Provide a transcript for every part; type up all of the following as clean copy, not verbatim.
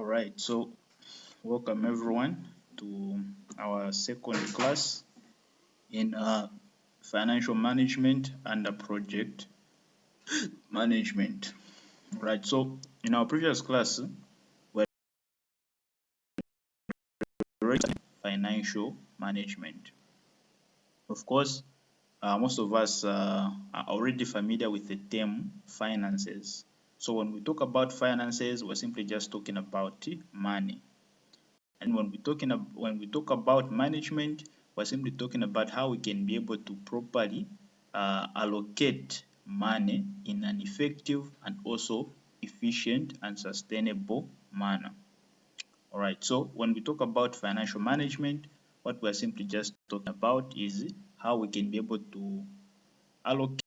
All right, so welcome everyone to our second class in financial management and project management. All right, so in our previous class, we were financial management. Of course, most of us are already familiar with the term finances. So when we talk about finances, we're simply just talking about money. And when we talk about management, we're simply talking about how we can be able to properly allocate money in an effective and also efficient and sustainable manner. All right. So when we talk about financial management, what we're simply just talking about is how we can be able to allocate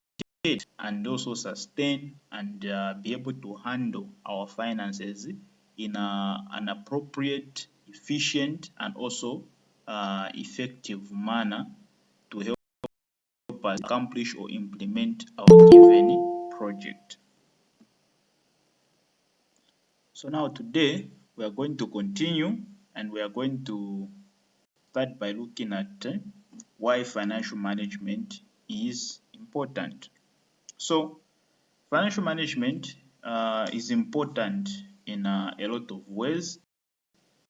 and also sustain and be able to handle our finances in an appropriate, efficient, and also effective manner to help us accomplish or implement our given project. So now today we are going to continue and we are going to start by looking at why financial management is important. So financial management is important in a lot of ways,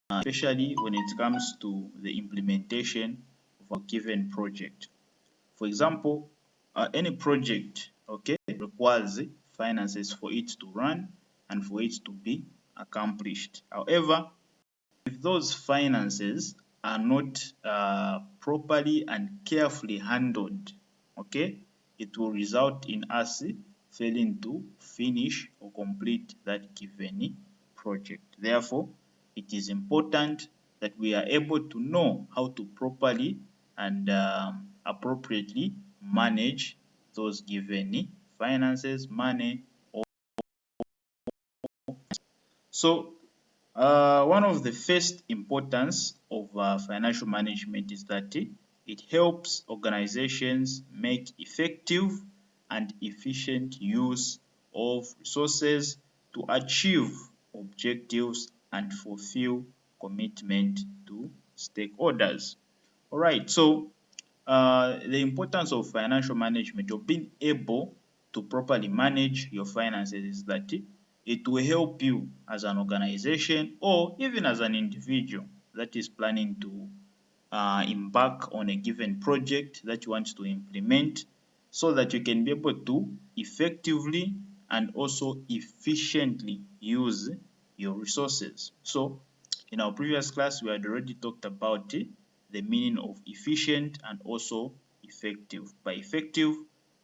especially when it comes to the implementation of a given project. For example, any project, okay, requires finances for it to run and for it to be accomplished. However, if those finances are not properly and carefully handled, okay, it will result in us failing to finish or complete that given project. Therefore, it is important that we are able to know how to properly and appropriately manage those given finances, money. So one of the first importance of financial management is that it helps organizations make effective and efficient use of resources to achieve objectives and fulfill commitment to stakeholders. All right, so the importance of financial management or being able to properly manage your finances is that it will help you as an organization or even as an individual that is planning to embark on a given project that you want to implement so that you can be able to effectively and also efficiently use your resources. So in our previous class, we had already talked about the meaning of efficient and also effective. By effective,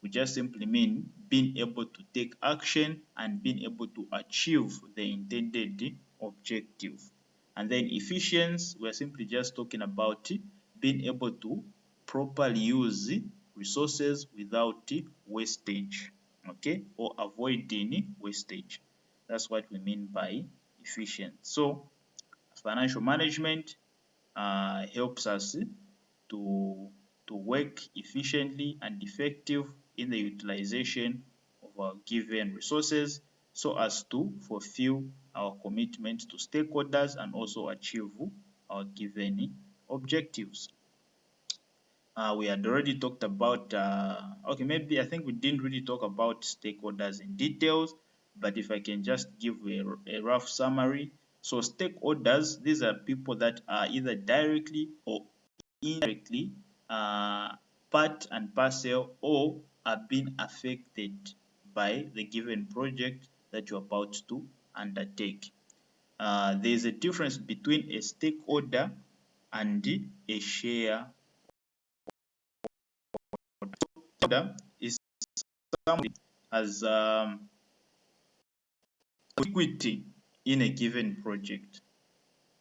we just simply mean being able to take action and being able to achieve the intended objective. And then efficiency, we're simply just talking about being able to properly use resources without wastage, okay, or avoiding wastage. That's what we mean by efficient. So financial management helps us to work efficiently and effective in the utilization of our given resources so as to fulfill our commitment to stakeholders and also achieve our given objectives. We had already talked about, okay, maybe I think we didn't really talk about stakeholders in details, but if I can just give a rough summary. So stakeholders, these are people that are either directly or indirectly part and parcel or are being affected by the given project that you're about to undertake. There's a difference between a stakeholder and a shareholder. Is somebody has equity in a given project,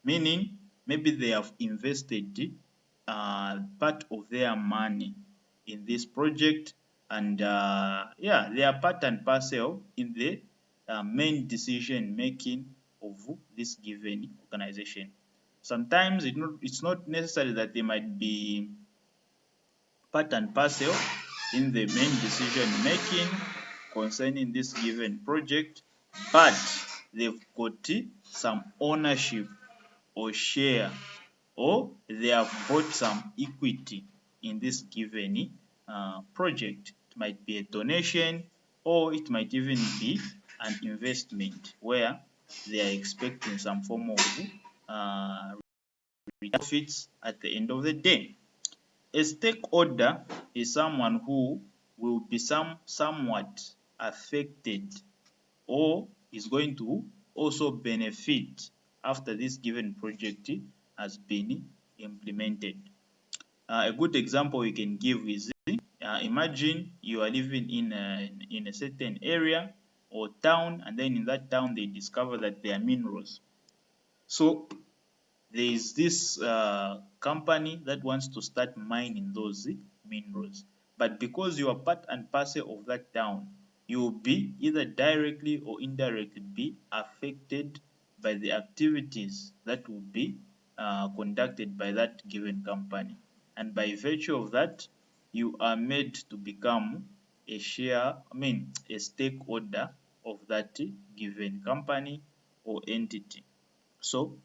meaning maybe they have invested part of their money in this project and yeah, they are part and parcel in the main decision making of this given organization. Sometimes it's not necessary that they might be part and parcel in the main decision making concerning this given project, but they've got some ownership or share, or they have bought some equity in this given project. It might be a donation, or it might even be an investment where they are expecting some form of profits at the end of the day. A stakeholder is someone who will be somewhat affected, or is going to also benefit after this given project has been implemented. A good example we can give is imagine you are living in a certain area or town, and then in that town they discover that there are minerals. So there is this company that wants to start mining those minerals. But because you are part and parcel of that town, you will be either directly or indirectly be affected by the activities that will be conducted by that given company. And by virtue of that, you are made to become a stakeholder of that given company or entity. So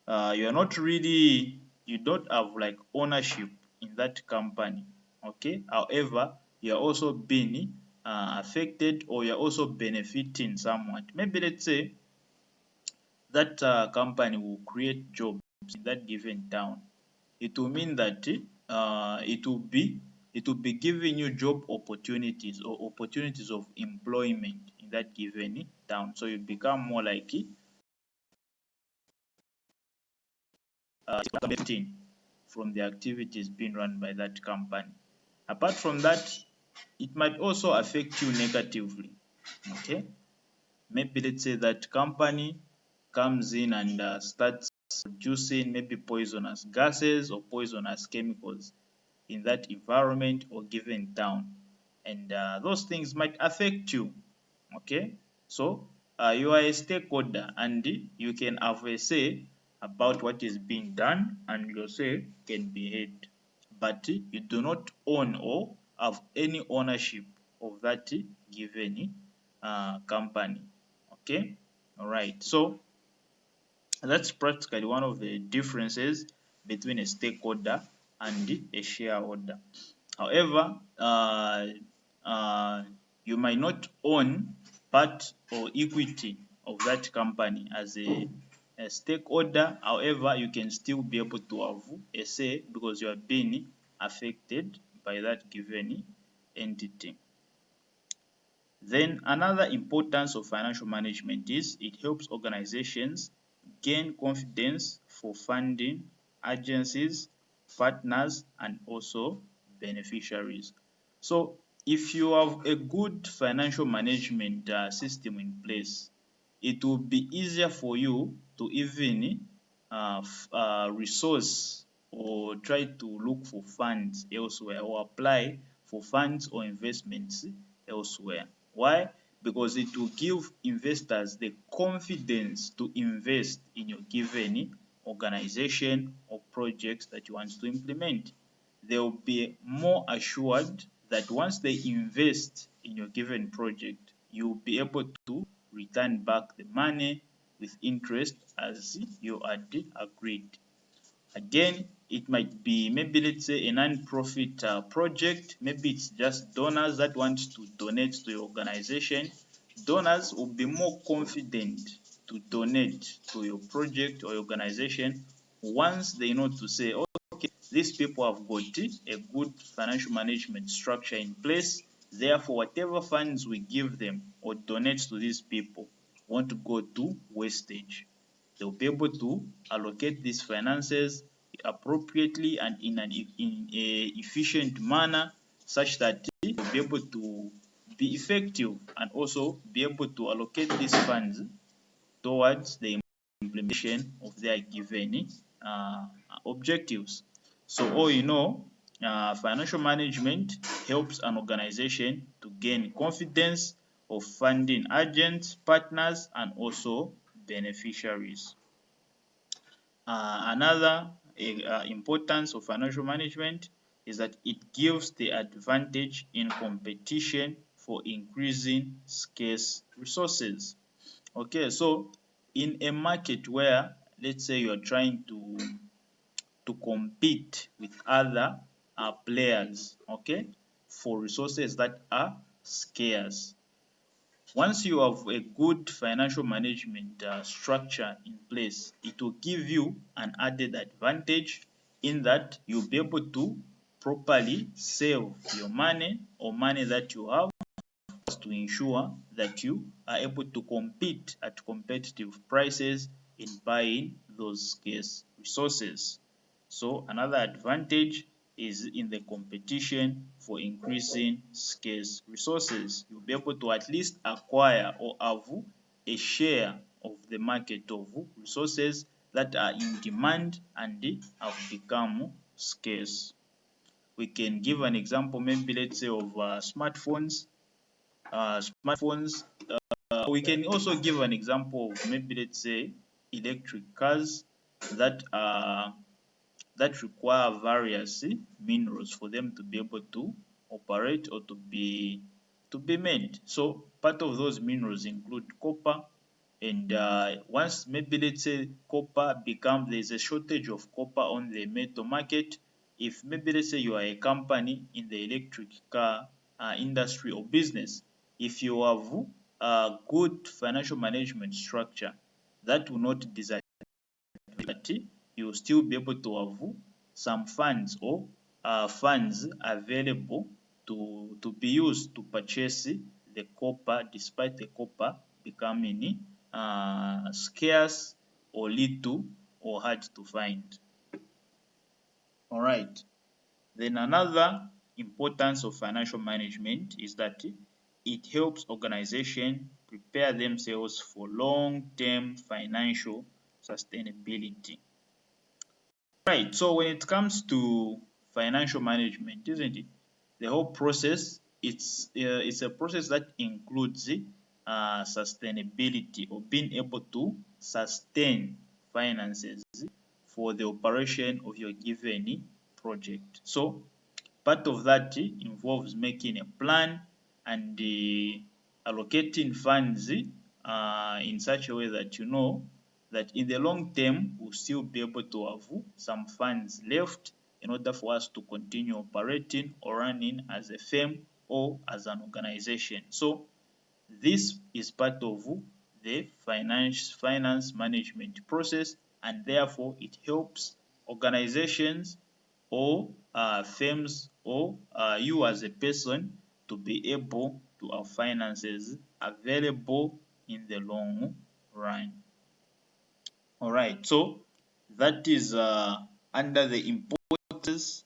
you are not really, you don't have like ownership in that company. Okay, however, you are also being affected, or you are also benefiting somewhat. Maybe let's say that company will create jobs in that given town. It will mean that it will be giving you job opportunities or opportunities of employment in that given town. So you become more like benefiting from the activities being run by that company. Apart from that, it might also affect you negatively. Okay, maybe let's say that company comes in and starts producing maybe poisonous gases or poisonous chemicals in that environment or given town, and those things might affect you. Okay, so you are a stakeholder, and you can have a say about what is being done, and your say can be heard, but you do not own or have any ownership of that given company. Okay, all right, so that's practically one of the differences between a stakeholder and a shareholder. However, you might not own part or equity of that company as a stakeholder. However, you can still be able to have a say because you are being affected by that given entity. Then another importance of financial management is it helps organizations gain confidence for funding agencies, partners, and also beneficiaries. So if you have a good financial management system in place, it will be easier for you to even resource or try to look for funds elsewhere, or apply for funds or investments elsewhere. Why? Because it will give investors the confidence to invest in your given organization or projects that you want to implement. They will be more assured that once they invest in your given project, you will be able to return back the money with interest as you had agreed. Again, it might be maybe let's say a non-profit project. Maybe it's just donors that want to donate to your organization. Donors will be more confident to donate to your project or organization once they know to say, okay, these people have got a good financial management structure in place. Therefore, whatever funds we give them or donate to these people won't go to wastage. They'll be able to allocate these finances appropriately and in a efficient manner, such that they'll be able to be effective and also be able to allocate these funds towards the implementation of their given objectives. So all you know, financial management helps an organization to gain confidence of funding agents, partners, and also beneficiaries. Another importance of financial management is that it gives the advantage in competition for increasing scarce resources. Okay, so in a market where, let's say, you are trying to compete with other players, okay, for resources that are scarce. Once you have a good financial management structure in place, it will give you an added advantage in that you'll be able to properly save your money or money that you have to ensure that you are able to compete at competitive prices in buying those scarce resources. So another advantage is in the competition for increasing scarce resources. You'll be able to at least acquire or have a share of the market of resources that are in demand and have become scarce. We can give an example, maybe let's say of smartphones. Smartphones. We can also give an example of maybe let's say electric cars that are that require various minerals for them to be able to operate or to be made. So part of those minerals include copper, and once maybe let's say copper becomes, there's a shortage of copper on the metal market. If maybe let's say you are a company in the electric car industry or business, if you have a good financial management structure, that will not disadvantage, you will still be able to have some funds or funds available to be used to purchase the copper, despite the copper becoming scarce or little or hard to find. All right. Then another importance of financial management is that it helps organizations prepare themselves for long-term financial sustainability. Right. So when it comes to financial management, isn't it? The whole process, it's a process that includes sustainability or being able to sustain finances for the operation of your given project. So part of that involves making a plan and allocating funds in such a way that you know that in the long term we'll still be able to have some funds left in order for us to continue operating or running as a firm or as an organization. So this is part of the finance management process, and therefore it helps organizations or firms or you as a person to be able to have finances available in the long run. All right, so that is under the importance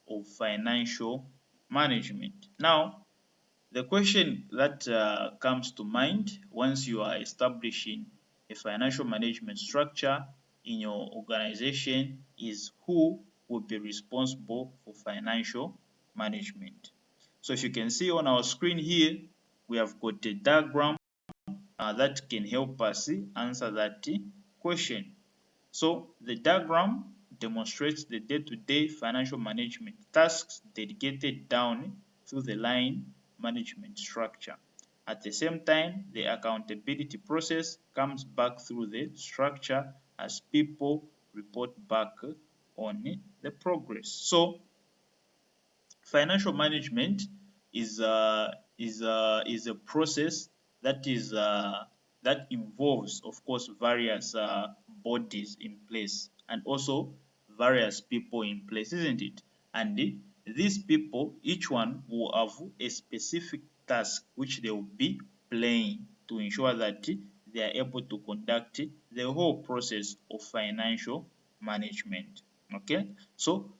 of financial management. Now, the question that comes to mind once you are establishing a financial management structure in your organization is who will be responsible for financial management. So if you can see on our screen here, we have got a diagram that can help us answer that question. So the diagram demonstrates the day-to-day financial management tasks dedicated down through the line management structure. At the same time, the accountability process comes back through the structure as people report back on the progress. So financial management is a process that involves, of course, various bodies in place and also various people in place, isn't it? And these people, each one will have a specific task which they will be playing to ensure that they are able to conduct the whole process of financial management. Okay, so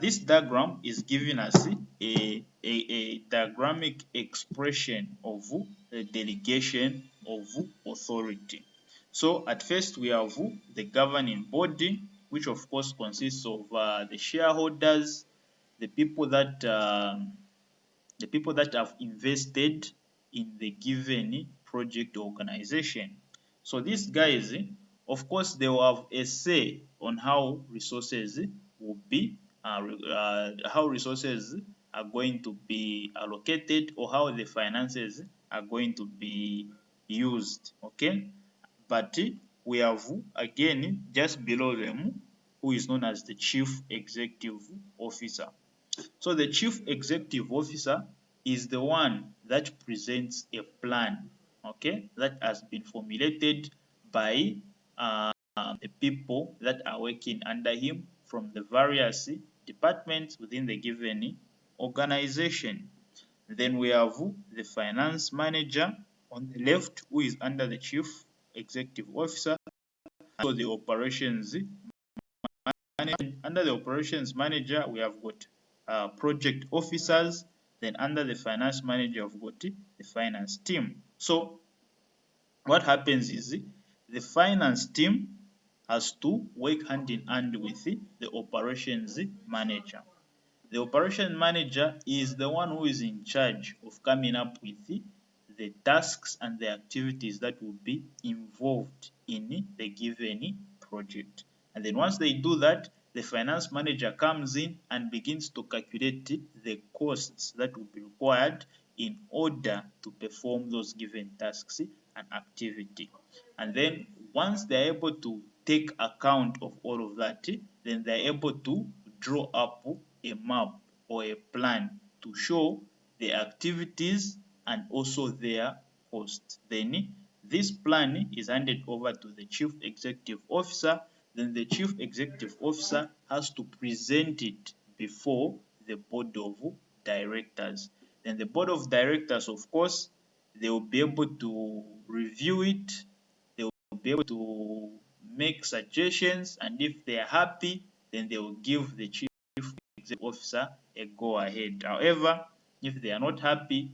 this diagram is giving us a diagrammic expression of the delegation of authority. So at first we have the governing body, which of course consists of the shareholders, the people that have invested in the given project organization. So these guys, of course, they will have a say on how resources will be, how resources are going to be allocated or how the finances are going to be used. Okay, but we have again just below them who is known as the Chief Executive Officer. So the Chief Executive Officer is the one that presents a plan, okay, that has been formulated by the people that are working under him from the various departments within the given organization. Then we have the finance manager on the left, who is under the Chief Executive Officer. So the operations under the operations manager, we have got project officers. Then under the finance manager, we've got the finance team. So what happens is the finance team has to work hand in hand with the operations manager. The operation manager is the one who is in charge of coming up with the tasks and the activities that will be involved in the given project. And then once they do that, the finance manager comes in and begins to calculate the costs that will be required in order to perform those given tasks and activity. And then once they're able to take account of all of that, then they're able to draw up a map or a plan to show the activities and also their costs. Then this plan is handed over to the Chief Executive Officer. Then the Chief Executive Officer has to present it before the Board of Directors. Then the Board of Directors, of course, they will be able to review it, they will be able to make suggestions, and if they are happy, then they will give the Chief Executive Officer a go ahead. However, if they are not happy,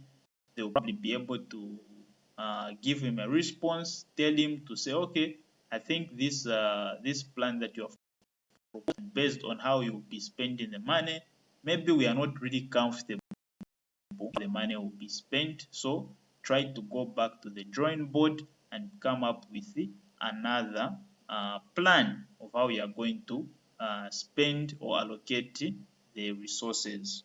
they will probably be able to give him a response, tell him to say, okay, I think this plan that you have proposed, based on how you will be spending the money, maybe we are not really comfortable the money will be spent. So try to go back to the drawing board and come up with another plan of how you are going to spend or allocate the resources.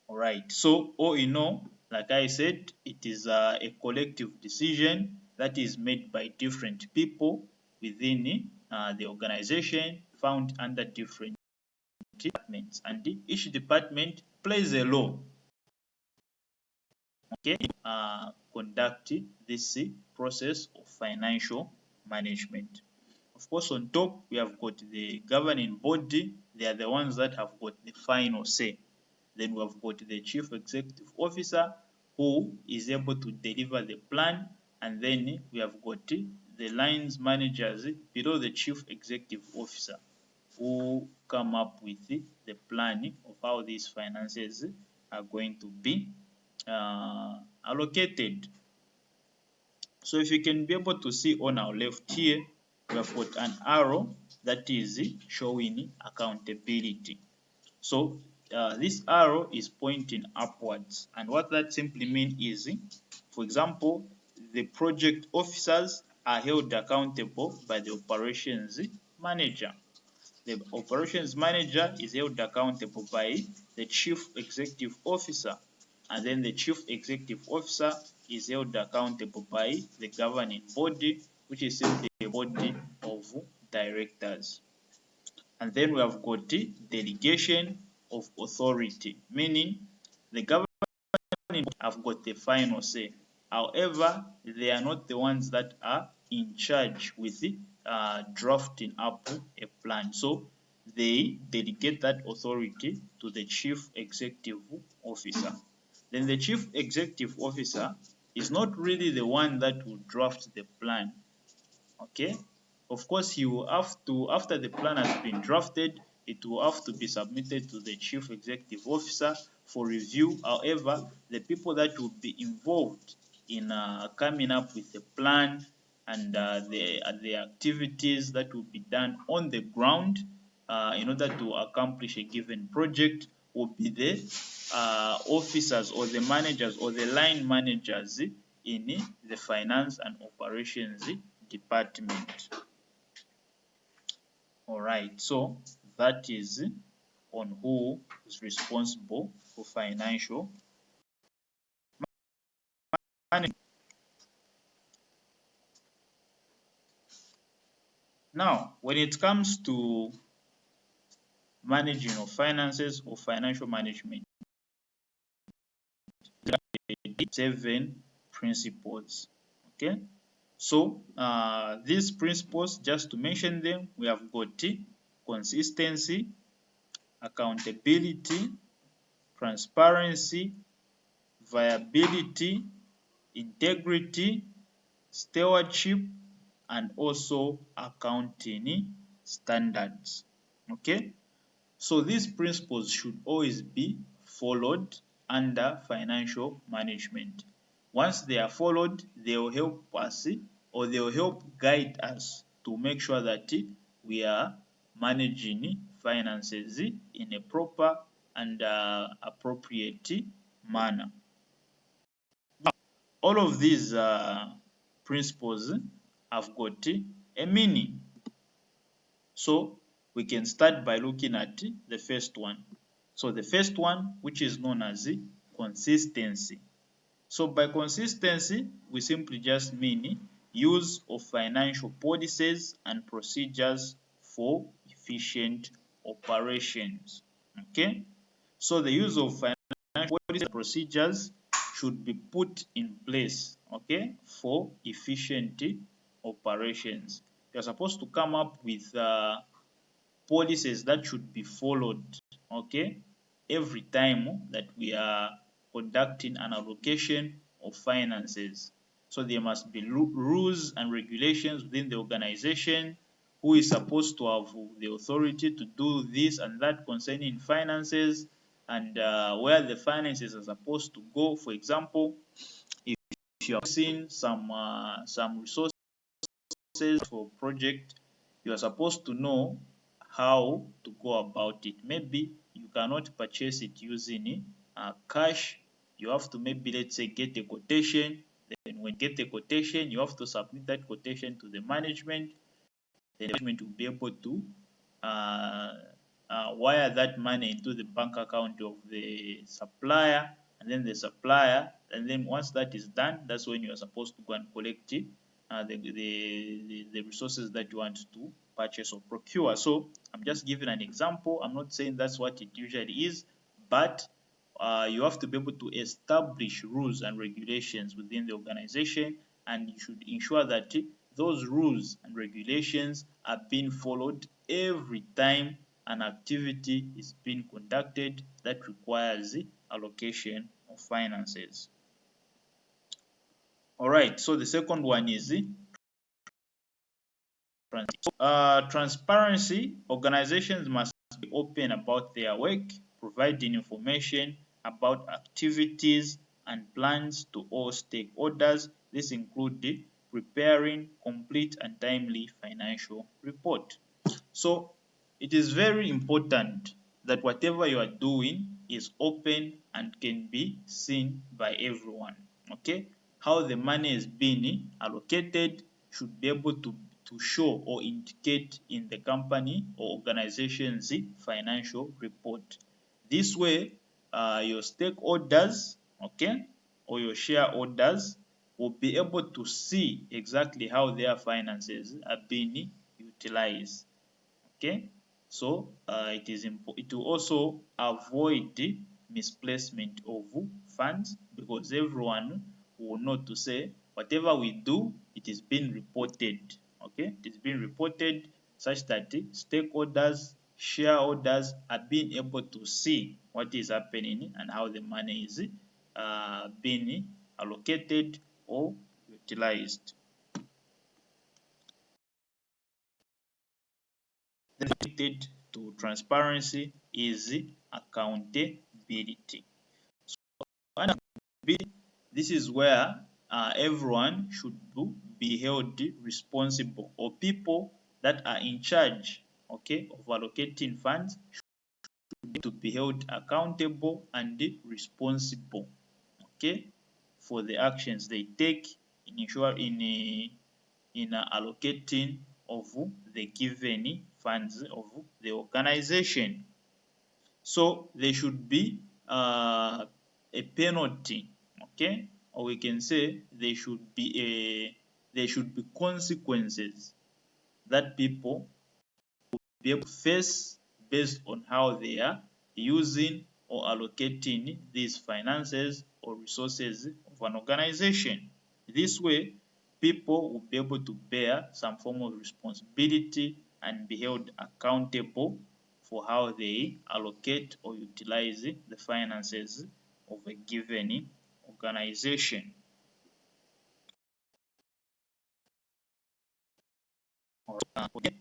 All right, so all in all, like I said, it is a collective decision that is made by different people within the organization, found under different departments, and each department plays a role, okay, conduct this process of financial management. Of course, on top we have got the governing body. They are the ones that have got the final say. Then we have got the Chief Executive Officer, who is able to deliver the plan, and then we have got the lines managers below the Chief Executive Officer, who come up with the plan of how these finances are going to be allocated. So if you can be able to see on our left here, we have got an arrow that is showing accountability. So this arrow is pointing upwards, and what that simply means is, for example, the project officers are held accountable by the operations manager. The operations manager is held accountable by the Chief Executive Officer, and then the Chief Executive Officer is held accountable by the governing body, which is simply a body of directors. And then we have got the delegation of authority, meaning the governing body have got the final say. However, they are not the ones that are in charge with drafting up a plan. So they delegate that authority to the Chief Executive Officer. Then the Chief Executive Officer is not really the one that will draft the plan. Okay, of course he will have to, after the plan has been drafted, it will have to be submitted to the Chief Executive Officer for review. However, the people that will be involved in coming up with the plan and the activities that will be done on the ground in order to accomplish a given project will be the officers or the managers or the line managers in the finance and operations department. All right, so that is on who is responsible for financial management. Now, when it comes to managing of finances or financial management, there are 7 principles. Okay, so these principles, just to mention them, we have got consistency, accountability, transparency, viability, integrity, stewardship, and also accounting standards. Okay, so these principles should always be followed under financial management. Once they are followed, they will help us or they will help guide us to make sure that we are managing finances in a proper and appropriate manner. All of these principles have got a meaning. So we can start by looking at the first one. So the first one, which is known as consistency. So by consistency, we simply just mean use of financial policies and procedures for efficient operations. Okay? So the use of financial policies and procedures should be put in place, okay, for efficient operations. You're supposed to come up with policies that should be followed, okay, every time that we are conducting an allocation of finances. So there must be rules and regulations within the organization, who is supposed to have the authority to do this and that concerning finances, and where the finances are supposed to go. For example, if you are using some resources for project, you are supposed to know how to go about it. Maybe you cannot purchase it using cash. You have to, maybe, let's say, get a quotation. Then when you get the quotation, you have to submit that quotation to the management. The management will be able to uh, wire that money into the bank account of the supplier, and then the supplier, and then once that is done, that's when you are supposed to go and collect it, the resources that you want to purchase or procure. So I'm just giving an example. I'm not saying that's what it usually is, but you have to be able to establish rules and regulations within the organization, and you should ensure that those rules and regulations are being followed every time an activity is being conducted that requires the allocation of finances. All right, so the second one is transparency. Organizations must be open about their work, providing information about activities and plans to all stakeholders. This includes preparing complete and timely financial report. So it is very important that whatever you are doing is open and can be seen by everyone. Okay, how the money is being allocated should be able to show or indicate in the company or organization's financial report. This way, your stakeholders, okay, or your shareholders will be able to see exactly how their finances are being utilized. Okay, so it will also avoid the misplacement of funds, because everyone will know to say whatever we do, it is being reported. Okay, it is being reported such that the stakeholders, shareholders are being able to see what is happening and how the money is being allocated or utilized. Related to transparency is accountability. So this is where everyone should be held responsible, or people that are in charge, okay, of allocating funds should to be held accountable and responsible, okay, for the actions they take in allocating of the given funds of the organization. So there should be a penalty, okay, or we can say there should be consequences that people will be able to face based on how they are using or allocating these finances or resources of an organization. This way, people will be able to bear some form of responsibility and be held accountable for how they allocate or utilize the finances of a given organization. Okay,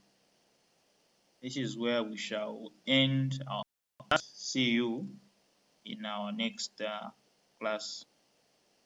this is where we shall end our class. See you in our next class.